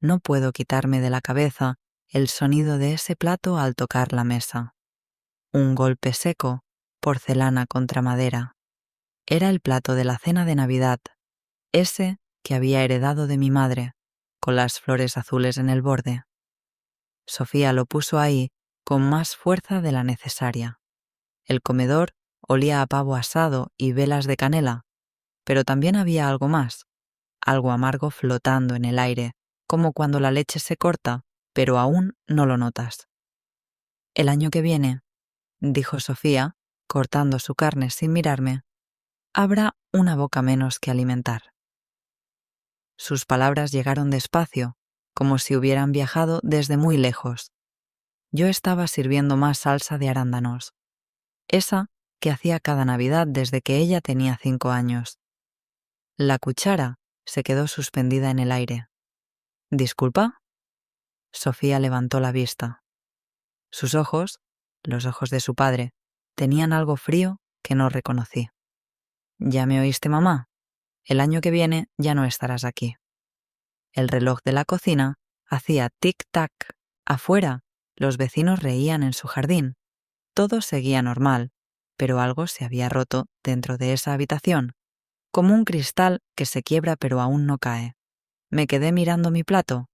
No puedo quitarme de la cabeza el sonido de ese plato al tocar la mesa. Un golpe seco, porcelana contra madera. Era el plato de la cena de Navidad, ese que había heredado de mi madre, con las flores azules en el borde. Sofía lo puso ahí con más fuerza de la necesaria. El comedor olía a pavo asado y velas de canela, pero también había algo más, algo amargo flotando en el aire, como cuando la leche se corta, pero aún no lo notas. El año que viene, dijo Sofía, cortando su carne sin mirarme, habrá una boca menos que alimentar. Sus palabras llegaron despacio, como si hubieran viajado desde muy lejos. Yo estaba sirviendo más salsa de arándanos, esa que hacía cada Navidad desde que ella tenía 5 años. La cuchara se quedó suspendida en el aire. ¿Disculpa? Sofía levantó la vista. Sus ojos, los ojos de su padre, tenían algo frío que no reconocí. ¿Ya me oíste, mamá? El año que viene ya no estarás aquí. El reloj de la cocina hacía tic-tac. Afuera, los vecinos reían en su jardín. Todo seguía normal, pero algo se había roto dentro de esa habitación, como un cristal que se quiebra pero aún no cae. Me quedé mirando mi plato.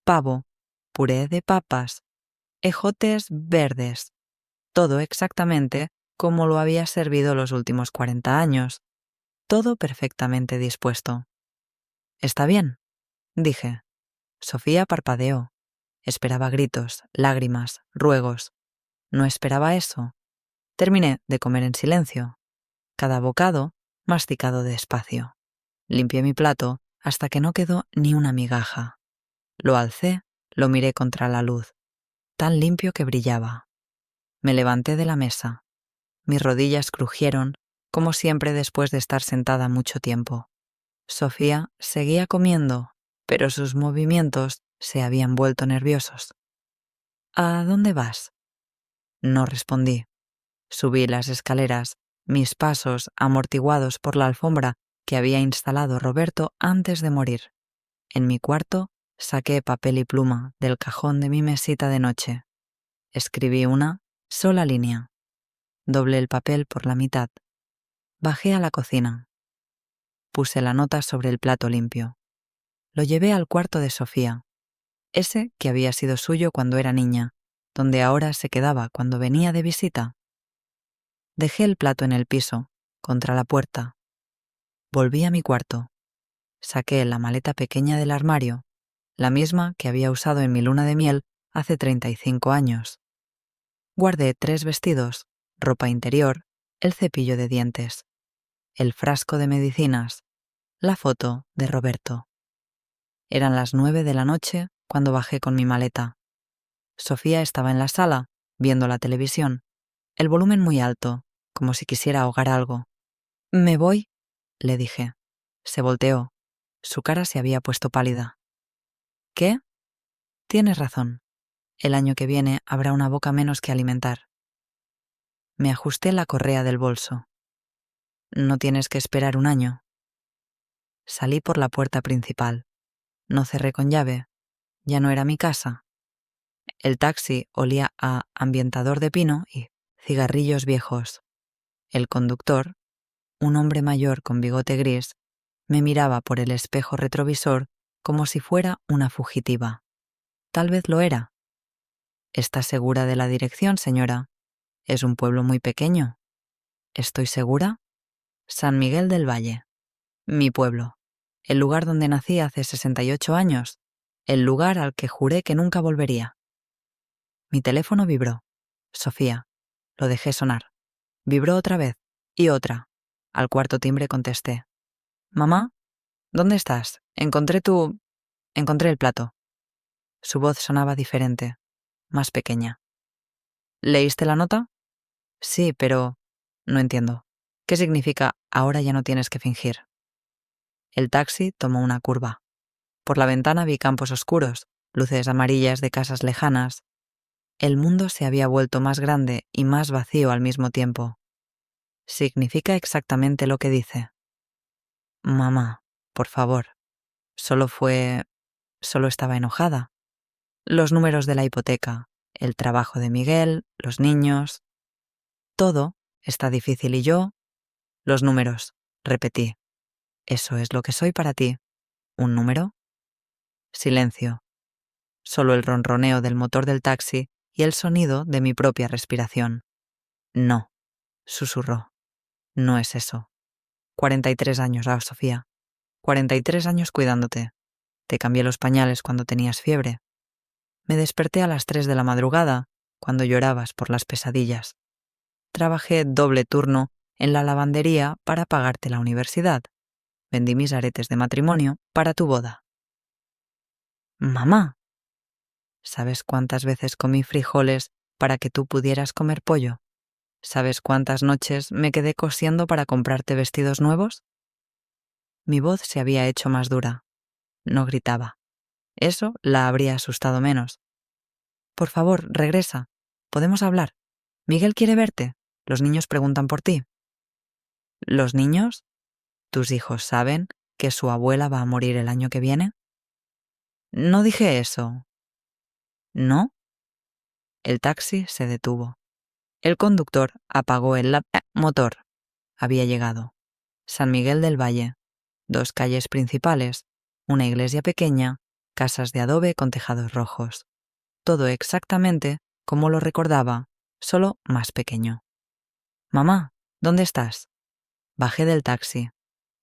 Pavo, puré de papas, ejotes verdes. Todo exactamente como lo había servido los últimos 40 años. Todo perfectamente dispuesto. «¿Está bien?», dije. Sofía parpadeó. Esperaba gritos, lágrimas, ruegos. No esperaba eso. Terminé de comer en silencio. Cada bocado masticado despacio. Limpié mi plato hasta que no quedó ni una migaja. Lo alcé, lo miré contra la luz, tan limpio que brillaba. Me levanté de la mesa. Mis rodillas crujieron, como siempre después de estar sentada mucho tiempo. Sofía seguía comiendo, pero sus movimientos se habían vuelto nerviosos. «¿A dónde vas?». No respondí. Subí las escaleras, mis pasos amortiguados por la alfombra que había instalado Roberto antes de morir. En mi cuarto saqué papel y pluma del cajón de mi mesita de noche. Escribí una sola línea. Doblé el papel por la mitad. Bajé a la cocina. Puse la nota sobre el plato limpio. Lo llevé al cuarto de Sofía, ese que había sido suyo cuando era niña, donde ahora se quedaba cuando venía de visita. Dejé el plato en el piso, contra la puerta. Volví a mi cuarto. Saqué la maleta pequeña del armario, la misma que había usado en mi luna de miel hace 35 años. Guardé 3 vestidos, ropa interior, el cepillo de dientes, el frasco de medicinas, la foto de Roberto. Eran las 9 de la noche cuando bajé con mi maleta. Sofía estaba en la sala, viendo la televisión, el volumen muy alto, como si quisiera ahogar algo. «Me voy», le dije. Se volteó. Su cara se había puesto pálida. «¿Qué?». «Tienes razón. El año que viene habrá una boca menos que alimentar». Me ajusté la correa del bolso. «No tienes que esperar un año». Salí por la puerta principal. No cerré con llave. Ya no era mi casa. El taxi olía a ambientador de pino y cigarrillos viejos. El conductor, un hombre mayor con bigote gris, me miraba por el espejo retrovisor como si fuera una fugitiva. Tal vez lo era. «¿Está segura de la dirección, señora? Es un pueblo muy pequeño». «¿Estoy segura?». «San Miguel del Valle. Mi pueblo. El lugar donde nací hace 68 años. El lugar al que juré que nunca volvería». Mi teléfono vibró. Sofía. Lo dejé sonar. Vibró otra vez. Y otra. Al cuarto timbre contesté. «Mamá, ¿dónde estás? Encontré el plato». Su voz sonaba diferente, más pequeña. «¿Leíste la nota?». «Sí, pero…». «No entiendo. ¿Qué significa ahora ya no tienes que fingir?». El taxi tomó una curva. Por la ventana vi campos oscuros, luces amarillas de casas lejanas. El mundo se había vuelto más grande y más vacío al mismo tiempo. Significa exactamente lo que dice. «Mamá, por favor. Solo fue solo estaba enojada. Los números de la hipoteca, el trabajo de Miguel, los niños... Todo está difícil y yo... Los números, repetí. Eso es lo que soy para ti. ¿Un número? Silencio. Solo el ronroneo del motor del taxi y el sonido de mi propia respiración. No, susurró. No es eso. 43 años, Sofía. 43 años cuidándote. Te cambié los pañales cuando tenías fiebre. Me desperté a las 3 de la madrugada, cuando llorabas por las pesadillas. Trabajé doble turno en la lavandería para pagarte la universidad. Vendí mis aretes de matrimonio para tu boda. Mamá, ¿sabes cuántas veces comí frijoles para que tú pudieras comer pollo? ¿Sabes cuántas noches me quedé cosiendo para comprarte vestidos nuevos? Mi voz se había hecho más dura. No gritaba. Eso la habría asustado menos. Por favor, regresa. Podemos hablar. Miguel quiere verte. Los niños preguntan por ti. ¿Los niños? ¿Tus hijos saben que su abuela va a morir el año que viene? No dije eso. ¿No? El taxi se detuvo. El conductor apagó el motor. Había llegado. San Miguel del Valle. 2 calles principales, una iglesia pequeña, casas de adobe con tejados rojos. Todo exactamente como lo recordaba, solo más pequeño. Mamá, ¿dónde estás? Bajé del taxi.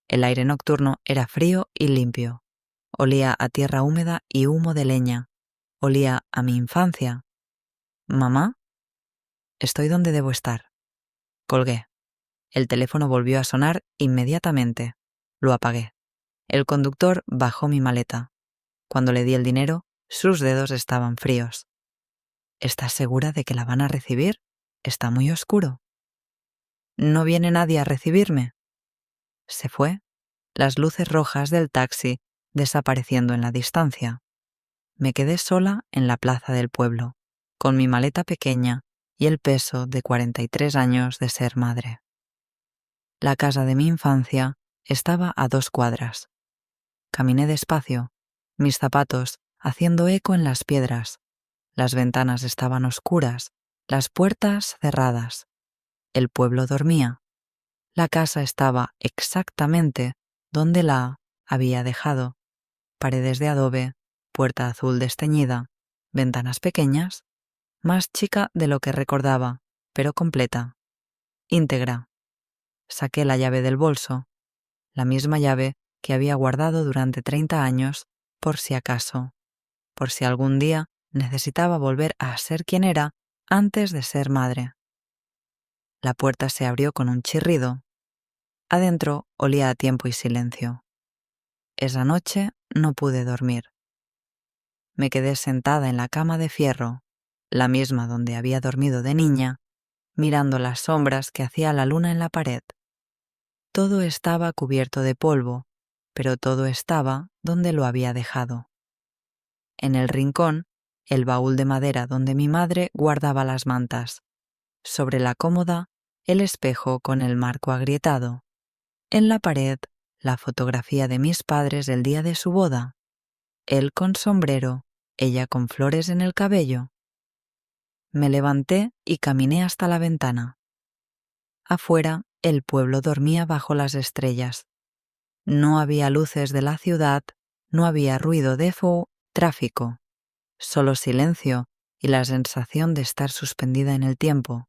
El aire nocturno era frío y limpio. Olía a tierra húmeda y humo de leña. Olía a mi infancia. ¿Mamá? Estoy donde debo estar. Colgué. El teléfono volvió a sonar inmediatamente. Lo apagué. El conductor bajó mi maleta. Cuando le di el dinero, sus dedos estaban fríos. ¿Estás segura de que la van a recibir? Está muy oscuro. ¿No viene nadie a recibirme? Se fue, las luces rojas del taxi desapareciendo en la distancia. Me quedé sola en la plaza del pueblo, con mi maleta pequeña y el peso de 43 años de ser madre. La casa de mi infancia estaba a 2 cuadras. Caminé despacio, mis zapatos haciendo eco en las piedras. Las ventanas estaban oscuras, las puertas cerradas. El pueblo dormía. La casa estaba exactamente donde la había dejado. Paredes de adobe, puerta azul desteñida, ventanas pequeñas, más chica de lo que recordaba, pero completa, íntegra. Saqué la llave del bolso, la misma llave que había guardado durante 30 años, por si acaso, por si algún día necesitaba volver a ser quien era antes de ser madre. La puerta se abrió con un chirrido. Adentro olía a tiempo y silencio. Esa noche no pude dormir. Me quedé sentada en la cama de fierro, la misma donde había dormido de niña, mirando las sombras que hacía la luna en la pared. Todo estaba cubierto de polvo, pero todo estaba donde lo había dejado. En el rincón, el baúl de madera donde mi madre guardaba las mantas. Sobre la cómoda, el espejo con el marco agrietado. En la pared, la fotografía de mis padres el día de su boda. Él con sombrero, ella con flores en el cabello. Me levanté y caminé hasta la ventana. Afuera, el pueblo dormía bajo las estrellas. No había luces de la ciudad, no había ruido de tráfico, solo silencio y la sensación de estar suspendida en el tiempo.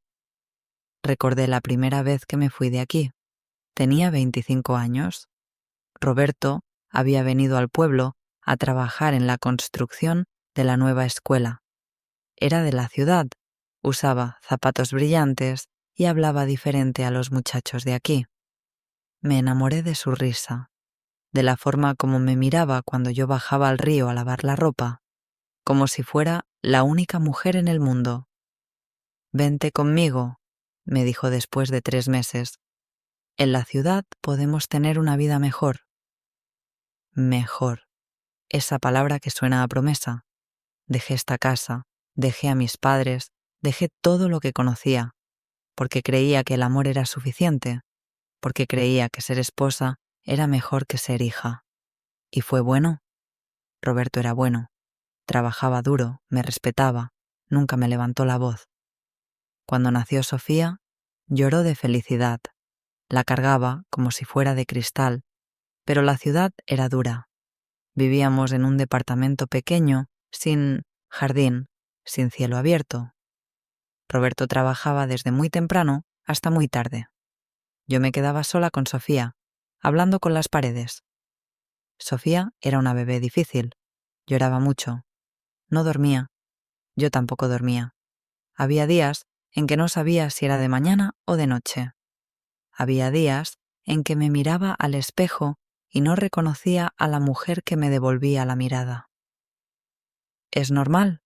Recordé la primera vez que me fui de aquí. Tenía 25 años. Roberto había venido al pueblo a trabajar en la construcción de la nueva escuela. Era de la ciudad, usaba zapatos brillantes y hablaba diferente a los muchachos de aquí. Me enamoré de su risa, de la forma como me miraba cuando yo bajaba al río a lavar la ropa, como si fuera la única mujer en el mundo. «Vente conmigo», me dijo después de 3 meses. «En la ciudad podemos tener una vida mejor». Mejor. Esa palabra que suena a promesa. Dejé esta casa, dejé a mis padres, dejé todo lo que conocía, porque creía que el amor era suficiente, porque creía que ser esposa era mejor que ser hija. ¿Y fue bueno? Roberto era bueno, trabajaba duro, me respetaba, nunca me levantó la voz. Cuando nació Sofía, lloró de felicidad. La cargaba como si fuera de cristal, pero la ciudad era dura. Vivíamos en un departamento pequeño, sin jardín, sin cielo abierto. Roberto trabajaba desde muy temprano hasta muy tarde. Yo me quedaba sola con Sofía, hablando con las paredes. Sofía era una bebé difícil, lloraba mucho. No dormía, yo tampoco dormía. Había días en que no sabía si era de mañana o de noche. Había días en que me miraba al espejo y no reconocía a la mujer que me devolvía la mirada. «¿Es normal?»,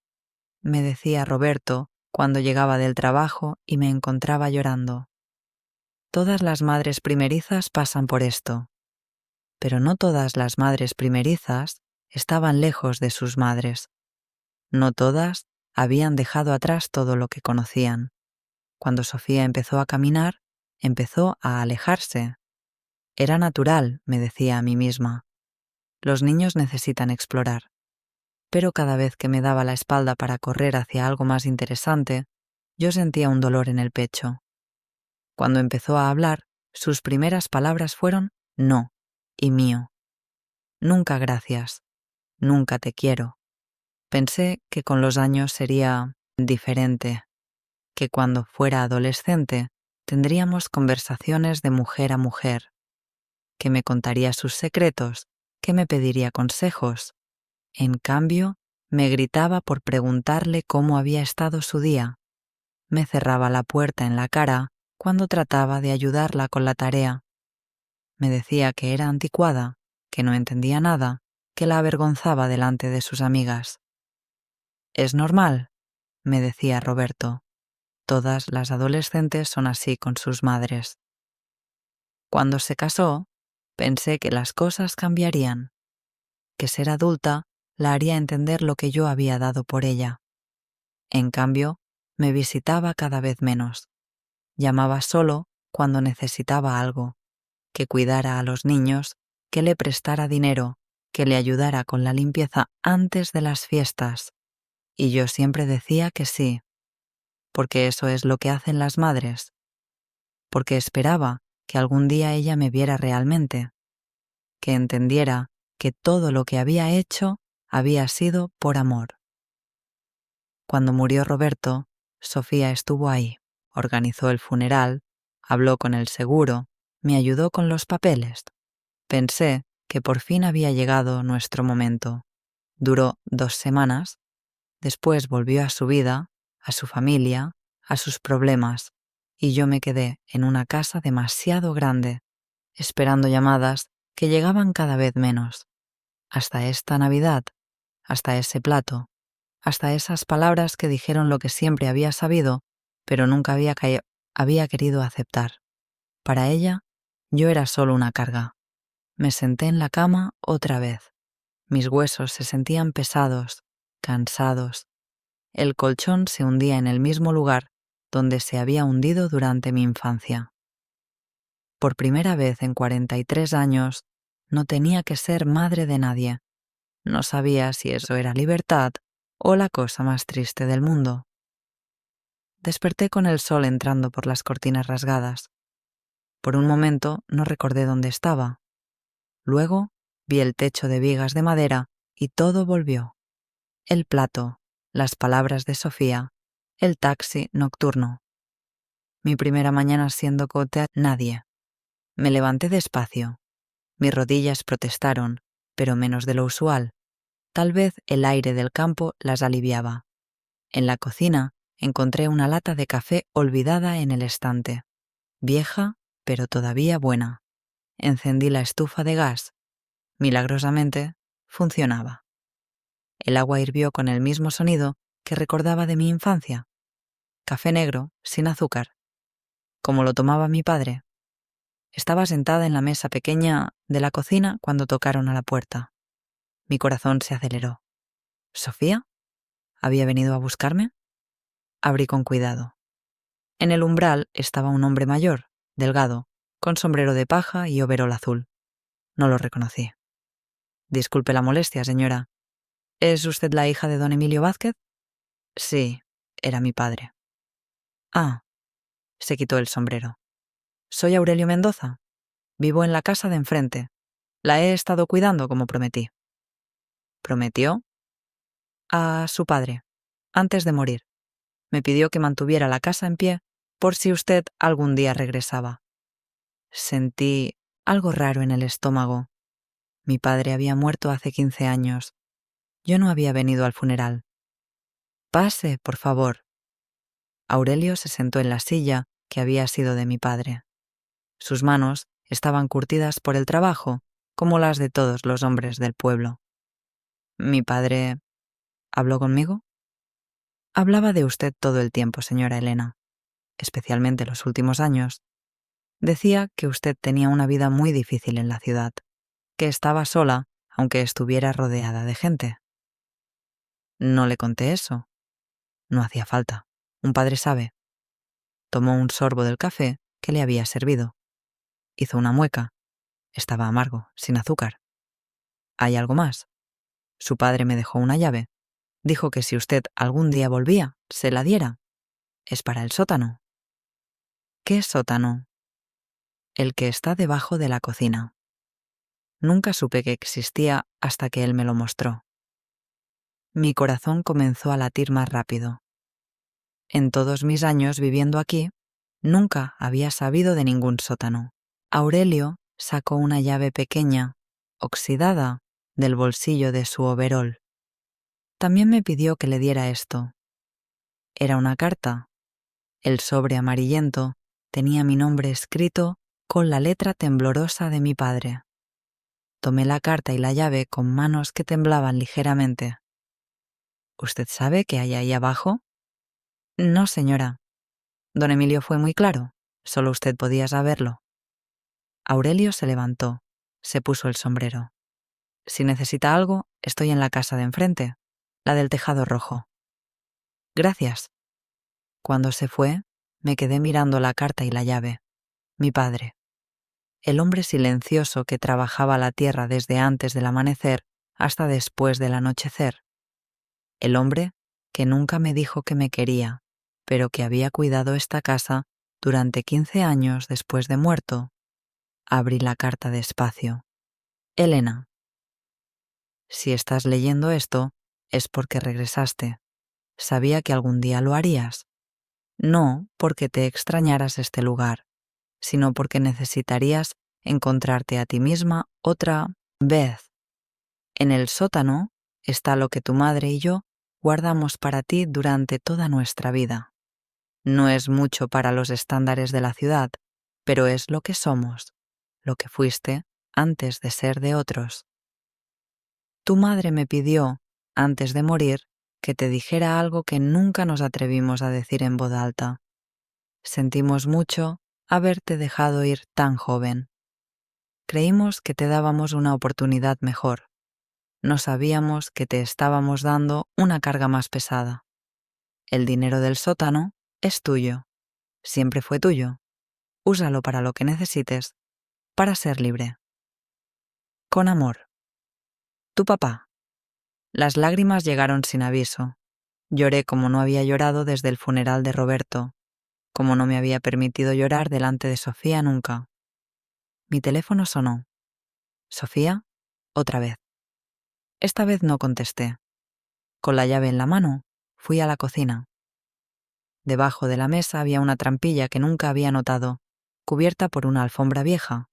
me decía Roberto cuando llegaba del trabajo y me encontraba llorando. Todas las madres primerizas pasan por esto, pero no todas las madres primerizas estaban lejos de sus madres. No todas habían dejado atrás todo lo que conocían. Cuando Sofía empezó a caminar, empezó a alejarse. Era natural, me decía a mí misma. Los niños necesitan explorar. Pero cada vez que me daba la espalda para correr hacia algo más interesante, yo sentía un dolor en el pecho. Cuando empezó a hablar, sus primeras palabras fueron no y mío. Nunca gracias, nunca te quiero. Pensé que con los años sería diferente, que cuando fuera adolescente tendríamos conversaciones de mujer a mujer, que me contaría sus secretos, que me pediría consejos. En cambio, me gritaba por preguntarle cómo había estado su día. Me cerraba la puerta en la cara cuando trataba de ayudarla con la tarea. Me decía que era anticuada, que no entendía nada, que la avergonzaba delante de sus amigas. «Es normal», me decía Roberto. «Todas las adolescentes son así con sus madres». Cuando se casó, pensé que las cosas cambiarían, que ser adulta la haría entender lo que yo había dado por ella. En cambio, me visitaba cada vez menos. Llamaba solo cuando necesitaba algo, que cuidara a los niños, que le prestara dinero, que le ayudara con la limpieza antes de las fiestas. Y yo siempre decía que sí, porque eso es lo que hacen las madres, porque esperaba que algún día ella me viera realmente, que entendiera que todo lo que había hecho había sido por amor. Cuando murió Roberto, Sofía estuvo ahí, organizó el funeral, habló con el seguro, me ayudó con los papeles. Pensé que por fin había llegado nuestro momento. Duró 2 semanas, después volvió a su vida, a su familia, a sus problemas, y yo me quedé en una casa demasiado grande, esperando llamadas que llegaban cada vez menos. Hasta esta Navidad, hasta ese plato, hasta esas palabras que dijeron lo que siempre había sabido, pero nunca había querido aceptar. Para ella, yo era solo una carga. Me senté en la cama otra vez. Mis huesos se sentían pesados, cansados. El colchón se hundía en el mismo lugar donde se había hundido durante mi infancia. Por primera vez en 43 años, no tenía que ser madre de nadie. No sabía si eso era libertad o la cosa más triste del mundo. Desperté con el sol entrando por las cortinas rasgadas. Por un momento no recordé dónde estaba. Luego vi el techo de vigas de madera y todo volvió. El plato, las palabras de Sofía, el taxi nocturno. Mi primera mañana siendo cote nadie. Me levanté despacio. Mis rodillas protestaron, pero menos de lo usual. Tal vez el aire del campo las aliviaba. En la cocina encontré una lata de café olvidada en el estante. Vieja, pero todavía buena. Encendí la estufa de gas. Milagrosamente, funcionaba. El agua hirvió con el mismo sonido que recordaba de mi infancia. Café negro, sin azúcar. Como lo tomaba mi padre. Estaba sentada en la mesa pequeña de la cocina cuando tocaron a la puerta. Mi corazón se aceleró. ¿Sofía? ¿Había venido a buscarme? Abrí con cuidado. En el umbral estaba un hombre mayor, delgado, con sombrero de paja y overol azul. No lo reconocí. «Disculpe la molestia, señora. ¿Es usted la hija de don Emilio Vázquez? Sí, era mi padre. Ah, se quitó el sombrero. Soy Aurelio Mendoza. Vivo en la casa de enfrente. La he estado cuidando como prometí. ¿Prometió? A su padre, antes de morir. Me pidió que mantuviera la casa en pie por si usted algún día regresaba. Sentí algo raro en el estómago. Mi padre había muerto hace 15 años. Yo no había venido al funeral. Pase, por favor. Aurelio se sentó en la silla que había sido de mi padre. Sus manos estaban curtidas por el trabajo, como las de todos los hombres del pueblo. Mi padre... ¿habló conmigo? Hablaba de usted todo el tiempo, señora Elena, especialmente los últimos años. Decía que usted tenía una vida muy difícil en la ciudad, que estaba sola, aunque estuviera rodeada de gente. No le conté eso. No hacía falta. Un padre sabe. Tomó un sorbo del café que le había servido. Hizo una mueca. Estaba amargo, sin azúcar. ¿Hay algo más? Su padre me dejó una llave. Dijo que si usted algún día volvía, se la diera. Es para el sótano. ¿Qué sótano? El que está debajo de la cocina. Nunca supe que existía hasta que él me lo mostró. Mi corazón comenzó a latir más rápido. En todos mis años viviendo aquí, nunca había sabido de ningún sótano. Aurelio sacó una llave pequeña, oxidada, del bolsillo de su overol. También me pidió que le diera esto. Era una carta. El sobre amarillento tenía mi nombre escrito con la letra temblorosa de mi padre. Tomé la carta y la llave con manos que temblaban ligeramente. ¿Usted sabe qué hay ahí abajo? No, señora. Don Emilio fue muy claro. Solo usted podía saberlo. Aurelio se levantó. Se puso el sombrero. Si necesita algo, estoy en la casa de enfrente, la del tejado rojo. Gracias. Cuando se fue, me quedé mirando la carta y la llave. Mi padre. El hombre silencioso que trabajaba la tierra desde antes del amanecer hasta después del anochecer. El hombre que nunca me dijo que me quería, pero que había cuidado esta casa durante 15 años después de muerto. Abrí la carta despacio. Elena. Si estás leyendo esto, es porque regresaste. Sabía que algún día lo harías. No porque te extrañaras este lugar, sino porque necesitarías encontrarte a ti misma otra vez. En el sótano está lo que tu madre y yo guardamos para ti durante toda nuestra vida. No es mucho para los estándares de la ciudad, pero es lo que somos, lo que fuiste antes de ser de otros. Tu madre me pidió, antes de morir, que te dijera algo que nunca nos atrevimos a decir en voz alta. Sentimos mucho haberte dejado ir tan joven. Creímos que te dábamos una oportunidad mejor. No sabíamos que te estábamos dando una carga más pesada. El dinero del sótano es tuyo. Siempre fue tuyo. Úsalo para lo que necesites, para ser libre. Con amor. Tu papá. Las lágrimas llegaron sin aviso. Lloré como no había llorado desde el funeral de Roberto, como no me había permitido llorar delante de Sofía nunca. Mi teléfono sonó. ¿Sofía? Otra vez. Esta vez no contesté. Con la llave en la mano, fui a la cocina. Debajo de la mesa había una trampilla que nunca había notado, cubierta por una alfombra vieja.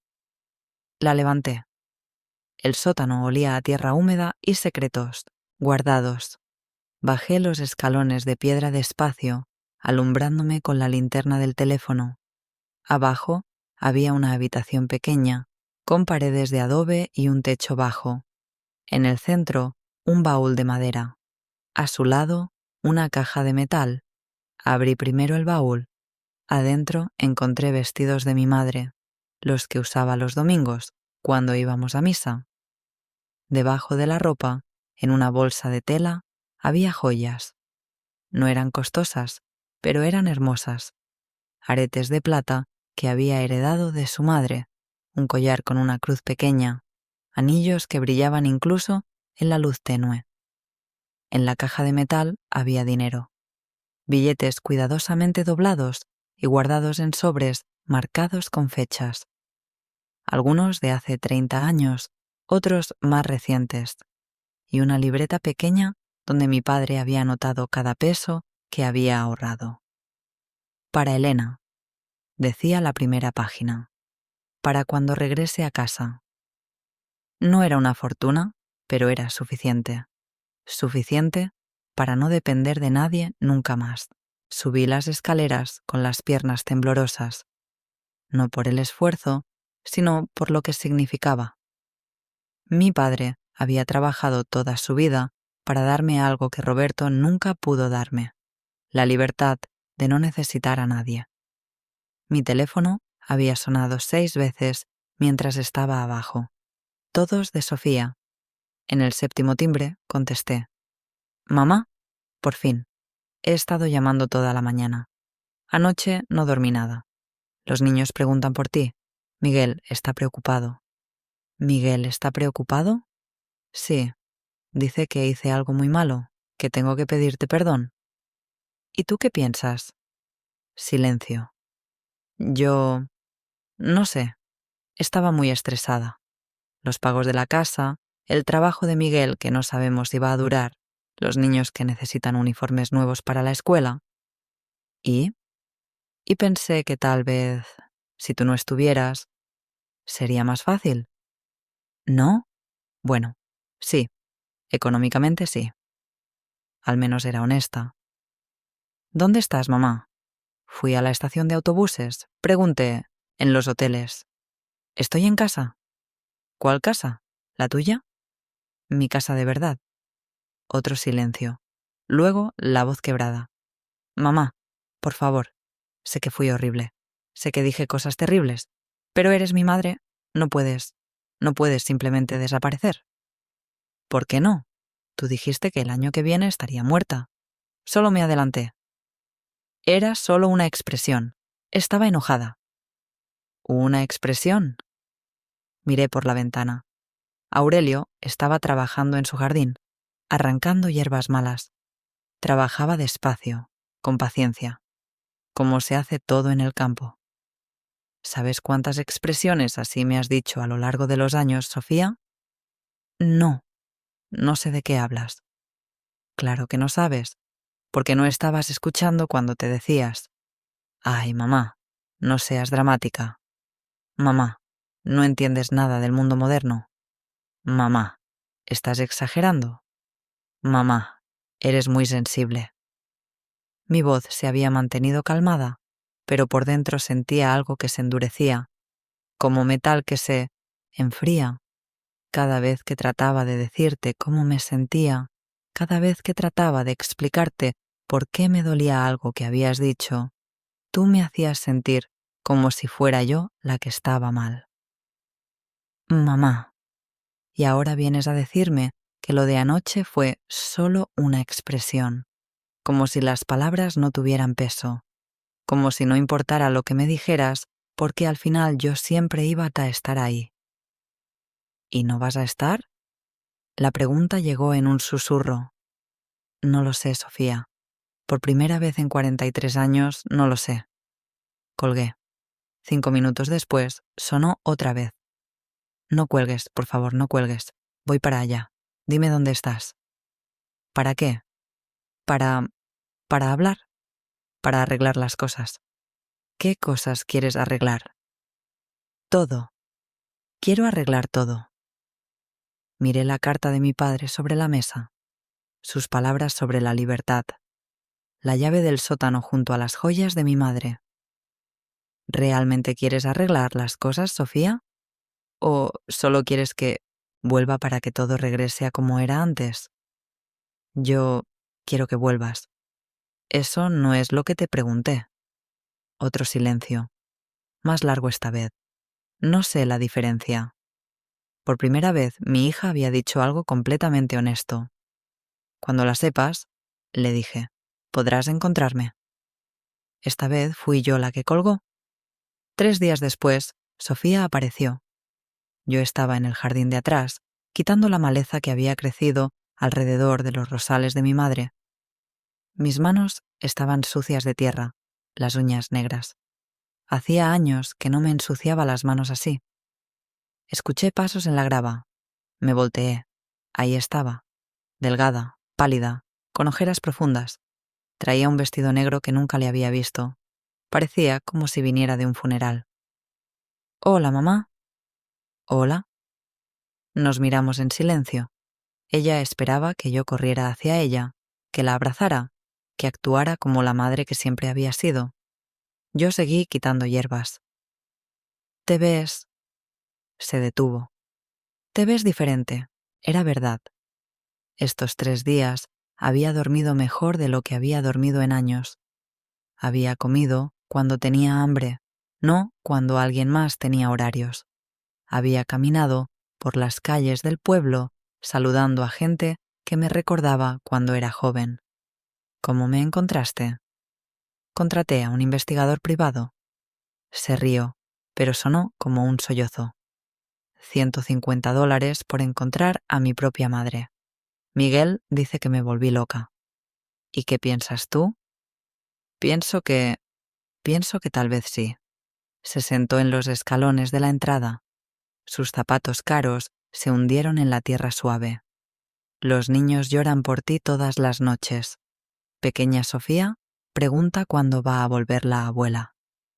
La levanté. El sótano olía a tierra húmeda y secretos, guardados. Bajé los escalones de piedra despacio, alumbrándome con la linterna del teléfono. Abajo había una habitación pequeña, con paredes de adobe y un techo bajo. En el centro, un baúl de madera. A su lado, una caja de metal. Abrí primero el baúl. Adentro encontré vestidos de mi madre, los que usaba los domingos, cuando íbamos a misa. Debajo de la ropa, en una bolsa de tela, había joyas. No eran costosas, pero eran hermosas. Aretes de plata que había heredado de su madre, un collar con una cruz pequeña, anillos que brillaban incluso en la luz tenue. En la caja de metal había dinero. Billetes cuidadosamente doblados y guardados en sobres marcados con fechas. Algunos de hace 30 años, otros más recientes. Y una libreta pequeña donde mi padre había anotado cada peso que había ahorrado. Para Elena, decía la primera página. Para cuando regrese a casa. No era una fortuna, pero era suficiente. Suficiente para no depender de nadie nunca más. Subí las escaleras con las piernas temblorosas, no por el esfuerzo, sino por lo que significaba. Mi padre había trabajado toda su vida para darme algo que Roberto nunca pudo darme, la libertad de no necesitar a nadie. Mi teléfono había sonado 6 veces mientras estaba abajo, todos de Sofía. En el 7º timbre contesté. «Mamá, por fin. He estado llamando toda la mañana. Anoche no dormí nada. Los niños preguntan por ti. Miguel está preocupado». «¿Miguel está preocupado?» «Sí. Dice que hice algo muy malo, que tengo que pedirte perdón». «¿Y tú qué piensas?» Silencio. Yo... no sé. Estaba muy estresada. Los pagos de la casa, el trabajo de Miguel que no sabemos si va a durar, los niños que necesitan uniformes nuevos para la escuela. Y pensé que tal vez, si tú no estuvieras, sería más fácil. ¿No? Bueno, sí. Económicamente sí. Al menos era honesta. ¿Dónde estás, mamá? Fui a la estación de autobuses. Pregunté, en los hoteles. ¿Estoy en casa? ¿Cuál casa? ¿La tuya? Mi casa de verdad. Otro silencio. Luego la voz quebrada. Mamá, por favor. Sé que fui horrible. Sé que dije cosas terribles. Pero eres mi madre. No puedes simplemente desaparecer. ¿Por qué no? Tú dijiste que el año que viene estaría muerta. Solo me adelanté. Era solo una expresión. Estaba enojada. ¿Una expresión? Miré por la ventana. Aurelio estaba trabajando en su jardín, arrancando hierbas malas. Trabajaba despacio, con paciencia, como se hace todo en el campo. ¿Sabes cuántas expresiones así me has dicho a lo largo de los años, Sofía? No, no sé de qué hablas. Claro que no sabes, porque no estabas escuchando cuando te decías: «Ay, mamá, no seas dramática. Mamá, no entiendes nada del mundo moderno. Mamá, estás exagerando. Mamá, eres muy sensible». Mi voz se había mantenido calmada, pero por dentro sentía algo que se endurecía, como metal que se enfría. Cada vez que trataba de decirte cómo me sentía, cada vez que trataba de explicarte por qué me dolía algo que habías dicho, tú me hacías sentir como si fuera yo la que estaba mal. Mamá, y ahora vienes a decirme que lo de anoche fue solo una expresión, como si las palabras no tuvieran peso, como si no importara lo que me dijeras, porque al final yo siempre iba a estar ahí. ¿Y no vas a estar? La pregunta llegó en un susurro. No lo sé, Sofía. Por primera vez en 43 años, no lo sé. Colgué. 5 minutos después, sonó otra vez. No cuelgues, por favor, no cuelgues. Voy para allá. Dime dónde estás. ¿Para qué? Para hablar. Para arreglar las cosas. ¿Qué cosas quieres arreglar? Todo. Quiero arreglar todo. Miré la carta de mi padre sobre la mesa. Sus palabras sobre la libertad. La llave del sótano junto a las joyas de mi madre. ¿Realmente quieres arreglar las cosas, Sofía? ¿O solo quieres que vuelva para que todo regrese a como era antes? Yo quiero que vuelvas. Eso no es lo que te pregunté. Otro silencio. Más largo esta vez. No sé la diferencia. Por primera vez mi hija había dicho algo completamente honesto. Cuando la sepas, le dije, podrás encontrarme. Esta vez fui yo la que colgó. 3 días después, Sofía apareció. Yo estaba en el jardín de atrás, quitando la maleza que había crecido alrededor de los rosales de mi madre. Mis manos estaban sucias de tierra, las uñas negras. Hacía años que no me ensuciaba las manos así. Escuché pasos en la grava. Me volteé. Ahí estaba, delgada, pálida, con ojeras profundas. Traía un vestido negro que nunca le había visto. Parecía como si viniera de un funeral. «Hola, mamá». «Hola». Nos miramos en silencio. Ella esperaba que yo corriera hacia ella, que la abrazara, que actuara como la madre que siempre había sido. Yo seguí quitando hierbas. «Te ves...» Se detuvo. «Te ves diferente». Era verdad. Estos 3 días había dormido mejor de lo que había dormido en años. Había comido cuando tenía hambre, no cuando alguien más tenía horarios. Había caminado por las calles del pueblo saludando a gente que me recordaba cuando era joven. ¿Cómo me encontraste? Contraté a un investigador privado. Se rió, pero sonó como un sollozo. $150 por encontrar a mi propia madre. Miguel dice que me volví loca. ¿Y qué piensas tú? Pienso que tal vez sí. Se sentó en los escalones de la entrada. Sus zapatos caros se hundieron en la tierra suave. Los niños lloran por ti todas las noches. Pequeña Sofía pregunta cuándo va a volver la abuela.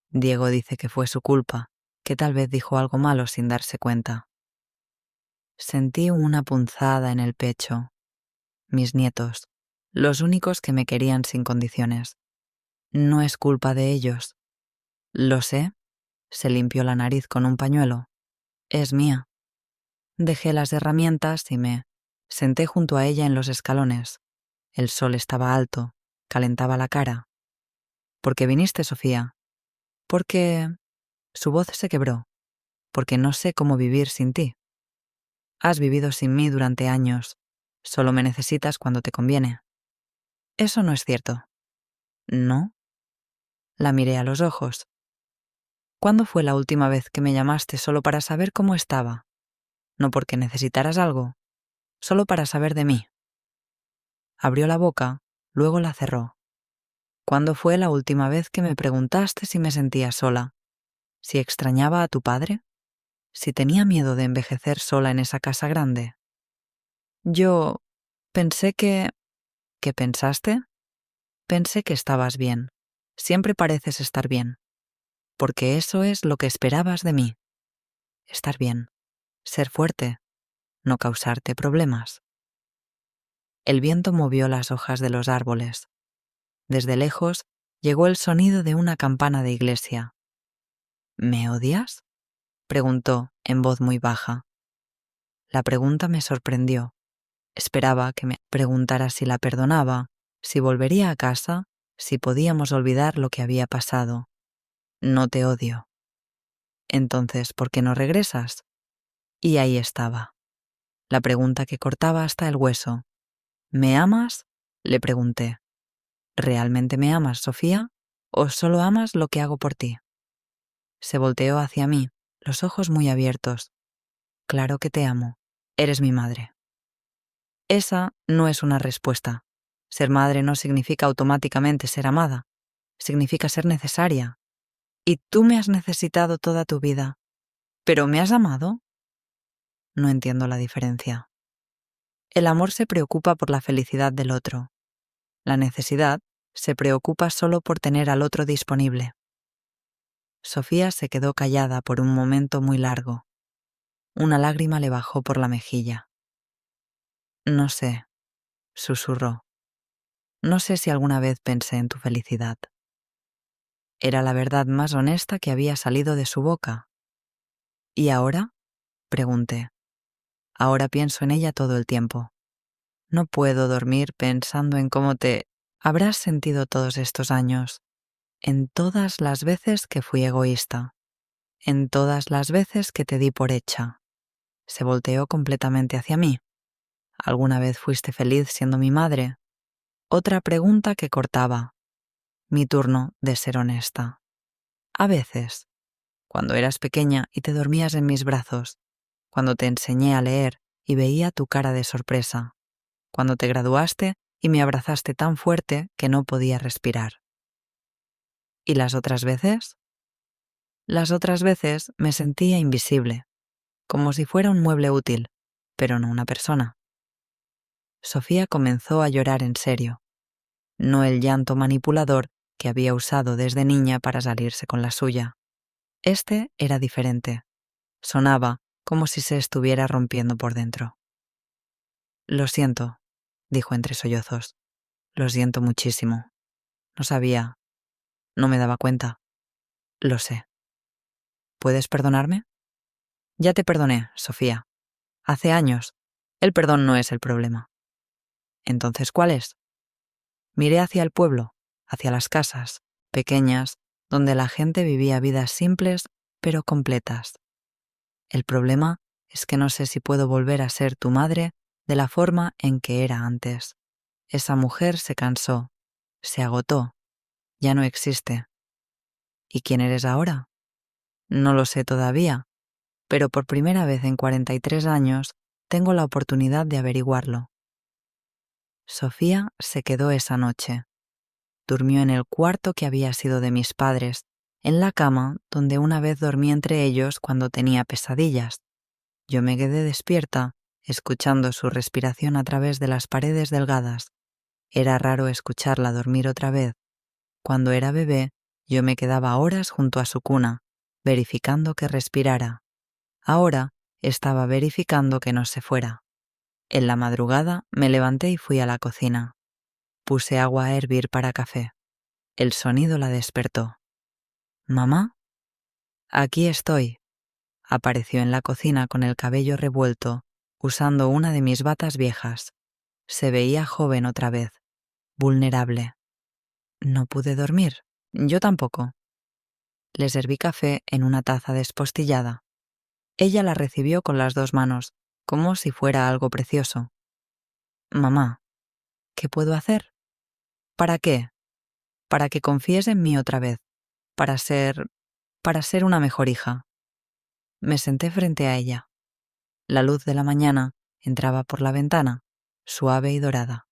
Diego dice que fue su culpa, que tal vez dijo algo malo sin darse cuenta. Sentí una punzada en el pecho. Mis nietos, los únicos que me querían sin condiciones. No es culpa de ellos. Lo sé. Se limpió la nariz con un pañuelo. Es mía. Dejé las herramientas y me senté junto a ella en los escalones. El sol estaba alto, calentaba la cara. ¿Por qué viniste, Sofía? Porque... Su voz se quebró. Porque no sé cómo vivir sin ti. Has vivido sin mí durante años. Solo me necesitas cuando te conviene. Eso no es cierto. ¿No? La miré a los ojos. ¿Cuándo fue la última vez que me llamaste solo para saber cómo estaba? No porque necesitaras algo, solo para saber de mí. Abrió la boca, luego la cerró. ¿Cuándo fue la última vez que me preguntaste si me sentía sola? ¿Si extrañaba a tu padre? ¿Si tenía miedo de envejecer sola en esa casa grande? Yo pensé que... ¿Qué pensaste? Pensé que estabas bien. Siempre pareces estar bien. Porque eso es lo que esperabas de mí. Estar bien. Ser fuerte. No causarte problemas. El viento movió las hojas de los árboles. Desde lejos llegó el sonido de una campana de iglesia. ¿Me odias?, preguntó en voz muy baja. La pregunta me sorprendió. Esperaba que me preguntara si la perdonaba, si volvería a casa, si podíamos olvidar lo que había pasado. No te odio. Entonces, ¿por qué no regresas? Y ahí estaba. La pregunta que cortaba hasta el hueso. ¿Me amas?, le pregunté. ¿Realmente me amas, Sofía? ¿O solo amas lo que hago por ti? Se volteó hacia mí, los ojos muy abiertos. Claro que te amo. Eres mi madre. Esa no es una respuesta. Ser madre no significa automáticamente ser amada. Significa ser necesaria. Y tú me has necesitado toda tu vida. ¿Pero me has amado? No entiendo la diferencia. El amor se preocupa por la felicidad del otro. La necesidad se preocupa solo por tener al otro disponible. Sofía se quedó callada por un momento muy largo. Una lágrima le bajó por la mejilla. No sé, susurró. No sé si alguna vez pensé en tu felicidad. Era la verdad más honesta que había salido de su boca. ¿Y ahora?, pregunté. Ahora pienso en ella todo el tiempo. No puedo dormir pensando en cómo te habrás sentido todos estos años, en todas las veces que fui egoísta, en todas las veces que te di por hecha. Se volteó completamente hacia mí. ¿Alguna vez fuiste feliz siendo mi madre? Otra pregunta que cortaba. Mi turno de ser honesta. A veces, cuando eras pequeña y te dormías en mis brazos, cuando te enseñé a leer y veía tu cara de sorpresa, cuando te graduaste y me abrazaste tan fuerte que no podía respirar. ¿Y las otras veces? Las otras veces me sentía invisible, como si fuera un mueble útil, pero no una persona. Sofía comenzó a llorar en serio, no el llanto manipulador que había usado desde niña para salirse con la suya. Este era diferente. Sonaba como si se estuviera rompiendo por dentro. Lo siento, dijo entre sollozos. Lo siento muchísimo. No sabía. No me daba cuenta. Lo sé. ¿Puedes perdonarme? Ya te perdoné, Sofía. Hace años. El perdón no es el problema. Entonces, ¿cuál es? Miré hacia el pueblo, hacia las casas, pequeñas, donde la gente vivía vidas simples pero completas. El problema es que no sé si puedo volver a ser tu madre de la forma en que era antes. Esa mujer se cansó, se agotó, ya no existe. ¿Y quién eres ahora? No lo sé todavía, pero por primera vez en 43 años tengo la oportunidad de averiguarlo. Sofía se quedó esa noche. Durmió en el cuarto que había sido de mis padres, en la cama donde una vez dormí entre ellos cuando tenía pesadillas. Yo me quedé despierta, escuchando su respiración a través de las paredes delgadas. Era raro escucharla dormir otra vez. Cuando era bebé, yo me quedaba horas junto a su cuna, verificando que respirara. Ahora estaba verificando que no se fuera. En la madrugada me levanté y fui a la cocina. Puse agua a hervir para café. El sonido la despertó. ¿Mamá? Aquí estoy. Apareció en la cocina con el cabello revuelto, usando una de mis batas viejas. Se veía joven otra vez, vulnerable. No pude dormir. Yo tampoco. Le serví café en una taza despostillada. Ella la recibió con las 2 manos, como si fuera algo precioso. Mamá, ¿qué puedo hacer? ¿Para qué? Para que confíes en mí otra vez, para ser una mejor hija. Me senté frente a ella. La luz de la mañana entraba por la ventana, suave y dorada.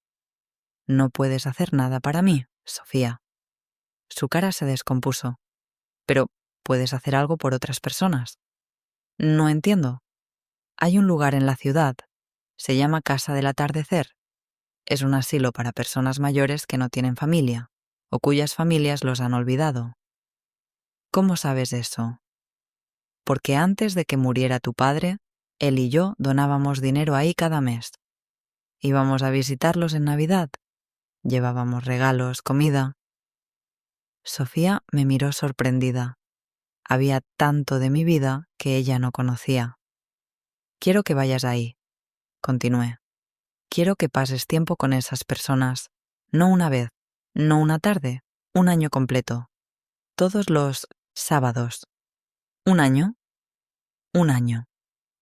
No puedes hacer nada para mí, Sofía. Su cara se descompuso. Pero puedes hacer algo por otras personas. No entiendo. Hay un lugar en la ciudad. Se llama Casa del Atardecer. Es un asilo para personas mayores que no tienen familia, o cuyas familias los han olvidado. ¿Cómo sabes eso? Porque antes de que muriera tu padre, él y yo donábamos dinero ahí cada mes. Íbamos a visitarlos en Navidad. Llevábamos regalos, comida. Sofía me miró sorprendida. Había tanto de mi vida que ella no conocía. Quiero que vayas ahí, continué. Quiero que pases tiempo con esas personas, no una vez, no una tarde, un año completo. Todos los sábados. ¿Un año? Un año.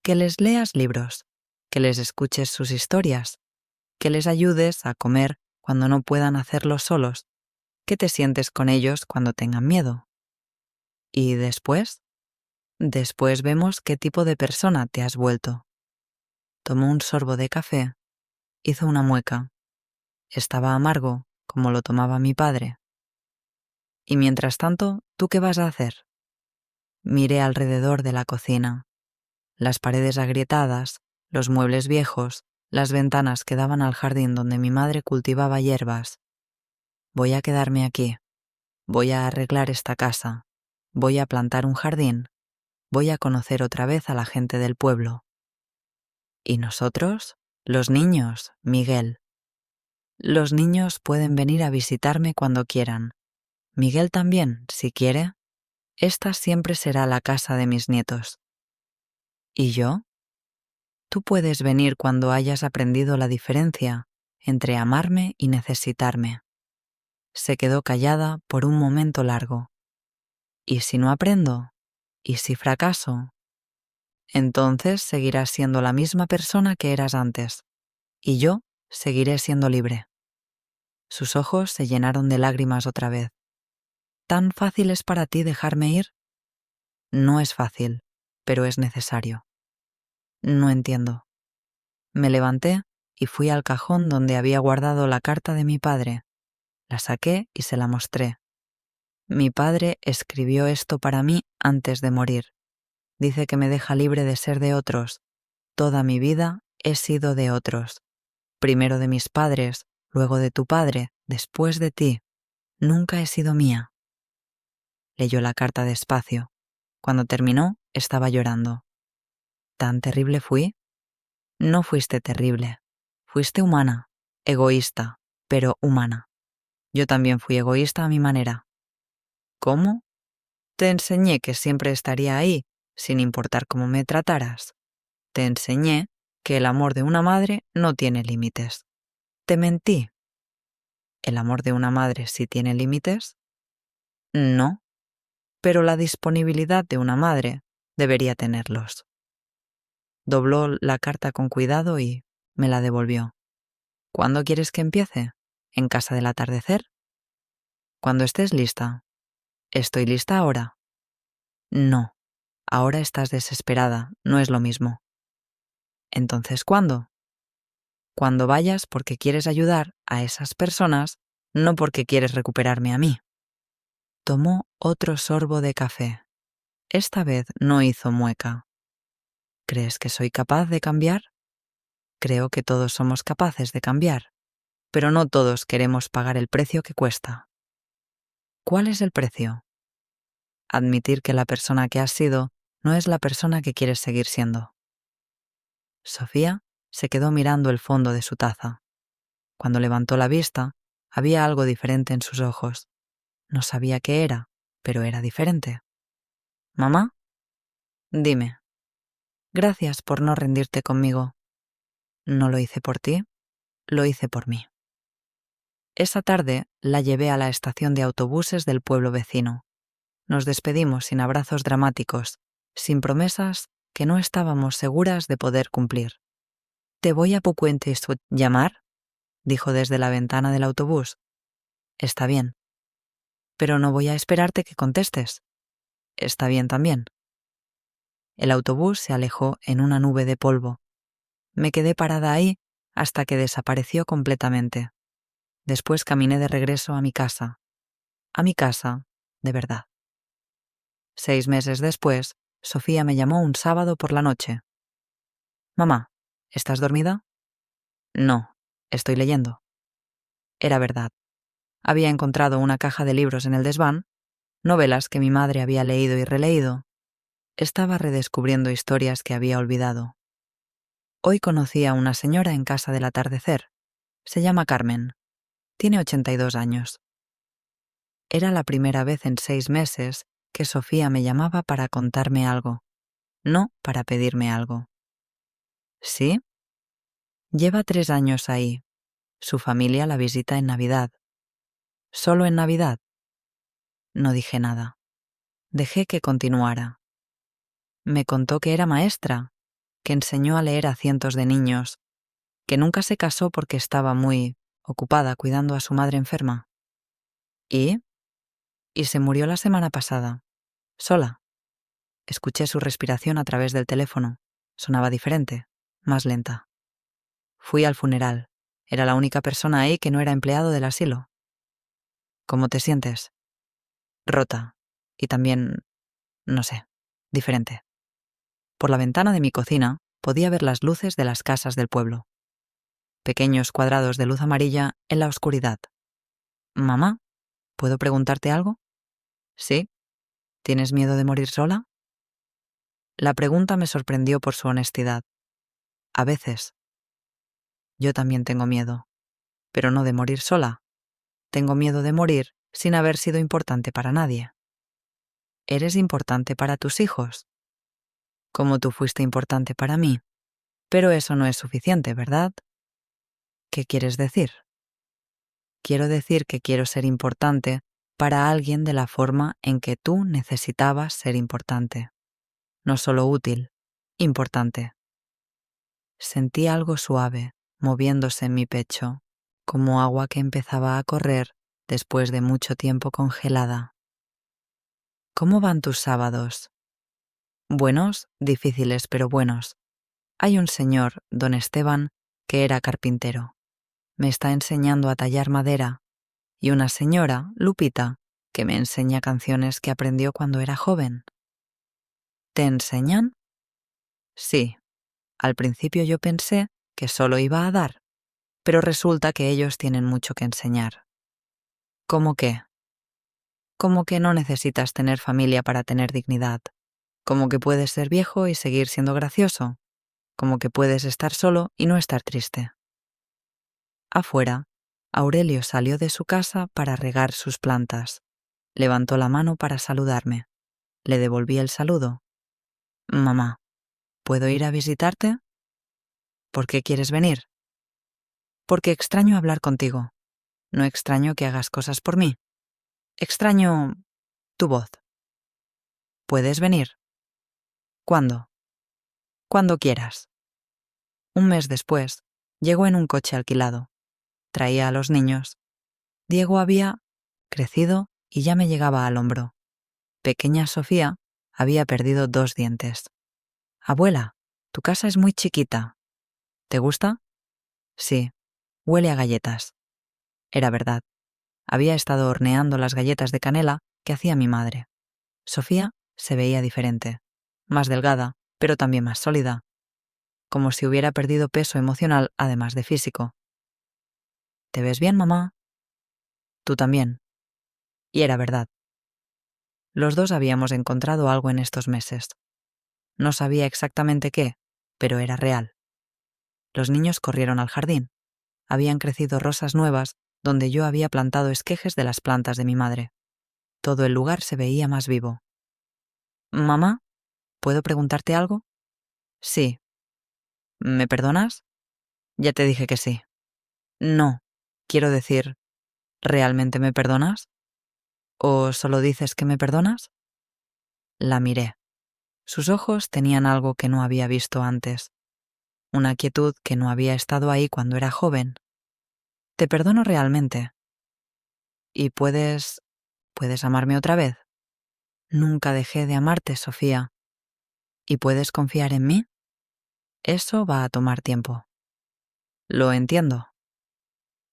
Que les leas libros, que les escuches sus historias, que les ayudes a comer cuando no puedan hacerlo solos, que te sientes con ellos cuando tengan miedo. ¿Y después? Después vemos qué tipo de persona te has vuelto. Tomó un sorbo de café, hizo una mueca. Estaba amargo, como lo tomaba mi padre. Y mientras tanto, ¿tú qué vas a hacer? Miré alrededor de la cocina. Las paredes agrietadas, los muebles viejos, las ventanas que daban al jardín donde mi madre cultivaba hierbas. Voy a quedarme aquí. Voy a arreglar esta casa. Voy a plantar un jardín. Voy a conocer otra vez a la gente del pueblo. ¿Y nosotros? Los niños, Miguel. Los niños pueden venir a visitarme cuando quieran. Miguel también, si quiere. Esta siempre será la casa de mis nietos. ¿Y yo? Tú puedes venir cuando hayas aprendido la diferencia entre amarme y necesitarme. Se quedó callada por un momento largo. ¿Y si no aprendo? ¿Y si fracaso? Entonces seguirás siendo la misma persona que eras antes, y yo seguiré siendo libre. Sus ojos se llenaron de lágrimas otra vez. ¿Tan fácil es para ti dejarme ir? No es fácil, pero es necesario. No entiendo. Me levanté y fui al cajón donde había guardado la carta de mi padre. La saqué y se la mostré. Mi padre escribió esto para mí antes de morir. Dice que me deja libre de ser de otros. Toda mi vida he sido de otros. Primero de mis padres, luego de tu padre, después de ti. Nunca he sido mía. Leyó la carta despacio. Cuando terminó, estaba llorando. ¿Tan terrible fui? No fuiste terrible. Fuiste humana, egoísta, pero humana. Yo también fui egoísta a mi manera. ¿Cómo? Te enseñé que siempre estaría ahí, sin importar cómo me trataras. Te enseñé que el amor de una madre no tiene límites. Te mentí. ¿El amor de una madre sí tiene límites? No, pero la disponibilidad de una madre debería tenerlos. Dobló la carta con cuidado y me la devolvió. ¿Cuándo quieres que empiece? ¿En casa del atardecer? Cuando estés lista. ¿Estoy lista ahora? No, ahora estás desesperada, no es lo mismo. ¿Entonces cuándo? Cuando vayas porque quieres ayudar a esas personas, no porque quieres recuperarme a mí. Tomó otro sorbo de café. Esta vez no hizo mueca. ¿Crees que soy capaz de cambiar? Creo que todos somos capaces de cambiar, pero no todos queremos pagar el precio que cuesta. ¿Cuál es el precio? Admitir que la persona que has sido no es la persona que quieres seguir siendo. Sofía se quedó mirando el fondo de su taza. Cuando levantó la vista, había algo diferente en sus ojos. No sabía qué era, pero era diferente. ¿Mamá? Dime. Gracias por no rendirte conmigo. No lo hice por ti, lo hice por mí. Esa tarde la llevé a la estación de autobuses del pueblo vecino. Nos despedimos sin abrazos dramáticos, sin promesas que no estábamos seguras de poder cumplir. «Te voy a Pucuente llamar», dijo desde la ventana del autobús. «Está bien. Pero no voy a esperarte que contestes». «Está bien también». El autobús se alejó en una nube de polvo. Me quedé parada ahí hasta que desapareció completamente. Después caminé de regreso a mi casa. A mi casa, de verdad. 6 meses después, Sofía me llamó un sábado por la noche. «Mamá, ¿estás dormida?» «No, estoy leyendo». Era verdad. Había encontrado una caja de libros en el desván, novelas que mi madre había leído y releído. Estaba redescubriendo historias que había olvidado. Hoy conocí a una señora en casa del atardecer. Se llama Carmen. Tiene 82 años. Era la primera vez en 6 meses que Sofía me llamaba para contarme algo, no para pedirme algo. ¿Sí? Lleva 3 años ahí. Su familia la visita en Navidad. ¿Solo en Navidad? No dije nada. Dejé que continuara. Me contó que era maestra, que enseñó a leer a cientos de niños, que nunca se casó porque estaba muy ocupada cuidando a su madre enferma. ¿Y? Y se murió la semana pasada, sola. Escuché su respiración a través del teléfono. Sonaba diferente, más lenta. Fui al funeral. Era la única persona ahí que no era empleado del asilo. ¿Cómo te sientes? Rota. Y también, no sé, diferente. Por la ventana de mi cocina podía ver las luces de las casas del pueblo. Pequeños cuadrados de luz amarilla en la oscuridad. «Mamá, ¿puedo preguntarte algo?» «Sí. ¿Tienes miedo de morir sola?» La pregunta me sorprendió por su honestidad. A veces. Yo también tengo miedo, pero no de morir sola. Tengo miedo de morir sin haber sido importante para nadie. ¿Eres importante para tus hijos? Como tú fuiste importante para mí. Pero eso no es suficiente, ¿verdad? ¿Qué quieres decir? Quiero decir que quiero ser importante para alguien de la forma en que tú necesitabas ser importante. No solo útil, importante. Sentí algo suave moviéndose en mi pecho, como agua que empezaba a correr después de mucho tiempo congelada. ¿Cómo van tus sábados? Buenos, difíciles pero buenos. Hay un señor, don Esteban, que era carpintero. Me está enseñando a tallar madera, y una señora, Lupita, que me enseña canciones que aprendió cuando era joven. ¿Te enseñan? Sí. Al principio yo pensé que solo iba a dar, pero resulta que ellos tienen mucho que enseñar. ¿Cómo qué? Como que no necesitas tener familia para tener dignidad. Como que puedes ser viejo y seguir siendo gracioso. Como que puedes estar solo y no estar triste. Afuera, Aurelio salió de su casa para regar sus plantas. Levantó la mano para saludarme. Le devolví el saludo. Mamá, ¿puedo ir a visitarte? ¿Por qué quieres venir? Porque extraño hablar contigo. No extraño que hagas cosas por mí. Extraño tu voz. ¿Puedes venir? ¿Cuándo? Cuando quieras. Un mes después, llegó en un coche alquilado. Traía a los niños. Diego había crecido y ya me llegaba al hombro. Pequeña Sofía había perdido 2 dientes. Abuela, tu casa es muy chiquita. ¿Te gusta? Sí, huele a galletas. Era verdad. Había estado horneando las galletas de canela que hacía mi madre. Sofía se veía diferente, más delgada, pero también más sólida, como si hubiera perdido peso emocional además de físico. ¿Te ves bien, mamá? Tú también. Y era verdad. Los dos habíamos encontrado algo en estos meses. No sabía exactamente qué, pero era real. Los niños corrieron al jardín. Habían crecido rosas nuevas donde yo había plantado esquejes de las plantas de mi madre. Todo el lugar se veía más vivo. Mamá, ¿puedo preguntarte algo? Sí. ¿Me perdonas? Ya te dije que sí. No. Quiero decir, ¿realmente me perdonas? ¿O solo dices que me perdonas? La miré. Sus ojos tenían algo que no había visto antes. Una quietud que no había estado ahí cuando era joven. Te perdono realmente. ¿Y puedes amarme otra vez? Nunca dejé de amarte, Sofía. ¿Y puedes confiar en mí? Eso va a tomar tiempo. Lo entiendo.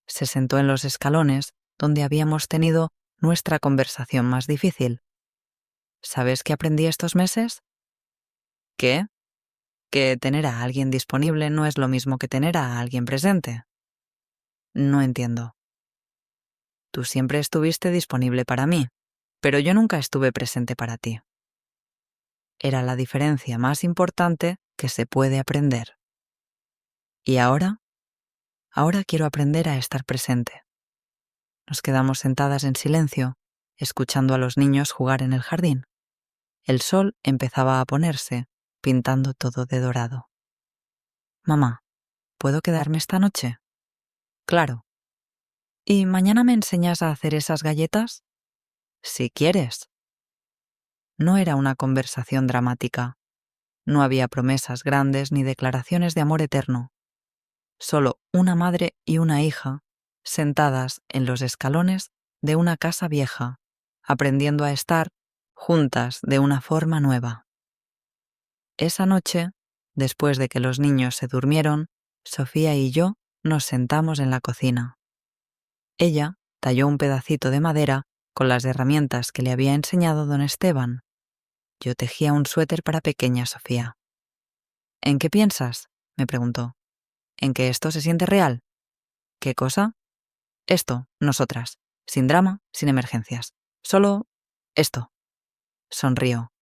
Se sentó en los escalones donde habíamos tenido nuestra conversación más difícil. ¿Sabes qué aprendí estos meses? ¿Qué? Que tener a alguien disponible no es lo mismo que tener a alguien presente. No entiendo. Tú siempre estuviste disponible para mí, pero yo nunca estuve presente para ti. Era la diferencia más importante que se puede aprender. ¿Y ahora? Ahora quiero aprender a estar presente. Nos quedamos sentadas en silencio, escuchando a los niños jugar en el jardín. El sol empezaba a ponerse, pintando todo de dorado. Mamá, ¿puedo quedarme esta noche? Claro. ¿Y mañana me enseñas a hacer esas galletas? Si quieres. No era una conversación dramática. No había promesas grandes ni declaraciones de amor eterno. Solo una madre y una hija, sentadas en los escalones de una casa vieja, aprendiendo a estar juntas de una forma nueva. Esa noche, después de que los niños se durmieron, Sofía y yo nos sentamos en la cocina. Ella talló un pedacito de madera con las herramientas que le había enseñado don Esteban. Yo tejía un suéter para pequeña Sofía. ¿En qué piensas?, me preguntó. ¿En que esto se siente real? ¿Qué cosa? Esto, nosotras. Sin drama, sin emergencias. Solo esto. Sonrió.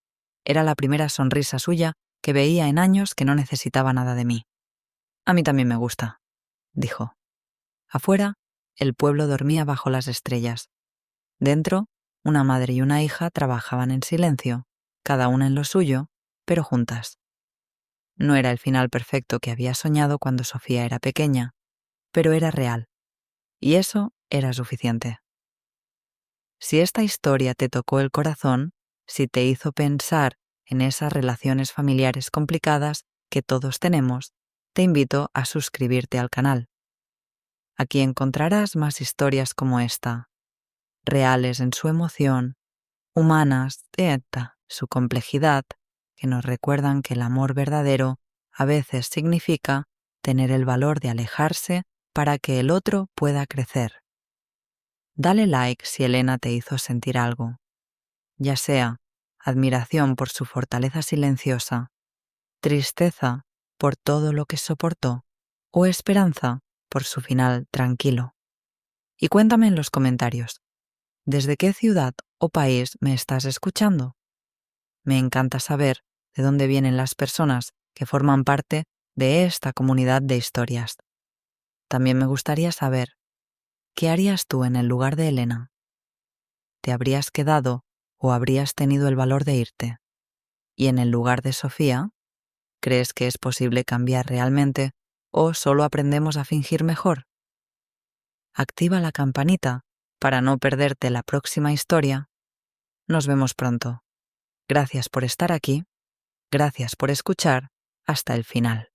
Era la primera sonrisa suya que veía en años que no necesitaba nada de mí. A mí también me gusta, dijo. Afuera, el pueblo dormía bajo las estrellas. Dentro, una madre y una hija trabajaban en silencio, cada una en lo suyo, pero juntas. No era el final perfecto que había soñado cuando Sofía era pequeña, pero era real. Y eso era suficiente. Si esta historia te tocó el corazón, si te hizo pensar en esas relaciones familiares complicadas que todos tenemos, te invito a suscribirte al canal. Aquí encontrarás más historias como esta, reales en su emoción, humanas en su complejidad, que nos recuerdan que el amor verdadero a veces significa tener el valor de alejarse para que el otro pueda crecer. Dale like si Elena te hizo sentir algo, ya sea admiración por su fortaleza silenciosa, tristeza por todo lo que soportó o esperanza por su final tranquilo. Y cuéntame en los comentarios, ¿desde qué ciudad o país me estás escuchando? Me encanta saber de dónde vienen las personas que forman parte de esta comunidad de historias. También me gustaría saber, ¿qué harías tú en el lugar de Elena? ¿Te habrías quedado o habrías tenido el valor de irte? Y en el lugar de Sofía, ¿crees que es posible cambiar realmente o solo aprendemos a fingir mejor? Activa la campanita para no perderte la próxima historia. Nos vemos pronto. Gracias por estar aquí. Gracias por escuchar hasta el final.